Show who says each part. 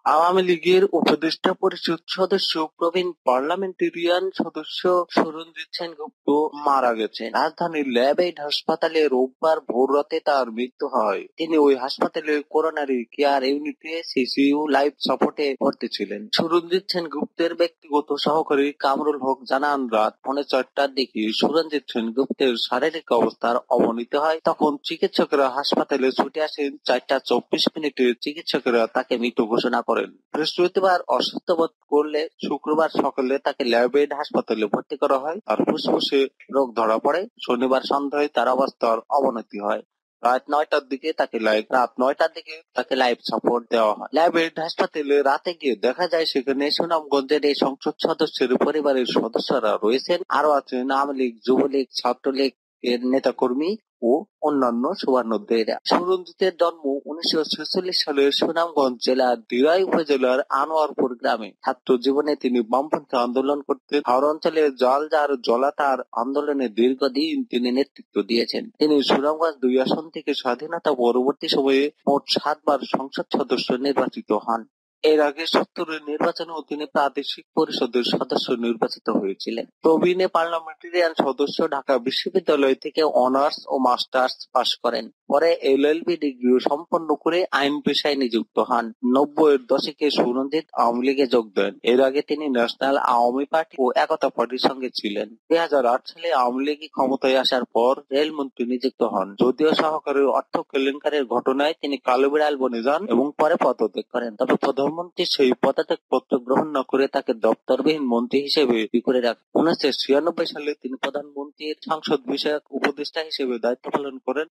Speaker 1: আওয়ামী লীগের উপদেষ্টা পরিষদ সদস্য প্রবীণ পার্লামেন্টেরিয়ান সদস্য সুরঞ্জিত সেনগুপ্ত মারা গেছেন। রাজধানীর ল্যাবএইড হাসপাতালে রোববার ভোররাতে তার মৃত্যু হয়। তিনি ওই হাসপাতালে করোনারি কেয়ার ইউনিটে সিসিইউ লাইফ সাপোর্টে ভর্তি ছিলেন। সুরঞ্জিত সেনগুপ্তের ব্যক্তিগত সহকারী কামরুল হক জানান, রাত 4:45টার দিকে সুরঞ্জিত সেনগুপ্তের শারীরিক অবস্থার অবনতি হয়। তখন চিকিৎসকেরা হাসপাতালে ছুটে আসেন। 4টা 24 মিনিটে চিকিৎসকেরা তাকে মৃত ঘোষণা করেন। বৃহস্পতিবার অসুস্থ বোধ করলে শুক্রবার সকালে তাকে ল্যাবএইড হাসপাতালে ভর্তি করা হয়। তার ফুসফুসে রোগ ধরা পড়ে। শনিবার সন্ধ্যায় তার অবস্থার অবনতি হয়। রাত 9টার দিকে তাকে লাইফ সাপোর্ট দেওয়া হয়। ল্যাবএইড হাসপাতালে রাতে গিয়ে দেখা যায় সেখানে সুনামগঞ্জের এই সংসদ সদস্যের পরিবারের সদস্যরা রয়েছেন। আরো আছেন আওয়ামী লীগ, যুবলীগ, ছাত্রলীগ এর নেতাকর্মী ও অন্যান্য সুবর্ণোদ্যীরা। সুরঞ্জিতের জন্ম 1946 সালের সুনামগঞ্জ জেলার দিরাই উপজেলার আনোয়ারপুর গ্রামে। ছাত্র জীবনে তিনি বামপন্থী আন্দোলন করতেন। হাওড় অঞ্চলে জলজার জলাতার আন্দোলনে দীর্ঘদিন তিনি নেতৃত্ব দিয়েছেন। তিনি সুনামগঞ্জ 2 আসন থেকে স্বাধীনতা পরবর্তী সময়ে মোট 7 বার সংসদ সদস্য নির্বাচিত হন। এর আগে 70-এর নির্বাচনেও তিনি প্রাদেশিক পরিষদের সদস্য নির্বাচিত হয়েছিলেন। প্রবীণ পার্লামেন্টেরিয়ান সদস্য ঢাকা বিশ্ববিদ্যালয় থেকে অনার্স ও মাস্টার্স পাশ করেন। পরে এলএলবি ডিগ্রিও সম্পন্ন করে আইন পেশায় নিযুক্ত হন। 90-এর দশকে সুরঞ্জিত আওয়ামী লীগে যোগ দেন। এর আগে তিনি ন্যাশনাল আওয়ামী পার্টি ও একতা পার্টির সঙ্গে ছিলেন। 2008 সালে আওয়ামী লীগ ক্ষমতায় আসার পর রেলমন্ত্রী নিযুক্ত হন। যদিও সহকারী অর্থ কেলেঙ্কারির ঘটনায় তিনি কালোবিড়াল বনে যান এবং পরে পদত্যাগ করেন। তবে প্রধানমন্ত্রী সেই পদত্যাগপত্র গ্রহণ না করে তাকে দপ্তরবিহীন মন্ত্রী হিসেবে করে রাখেন। 1996 সালে তিনি প্রধানমন্ত্রীর সংসদ বিষয়ক উপদেষ্টা হিসেবে দায়িত্ব পালন করেন।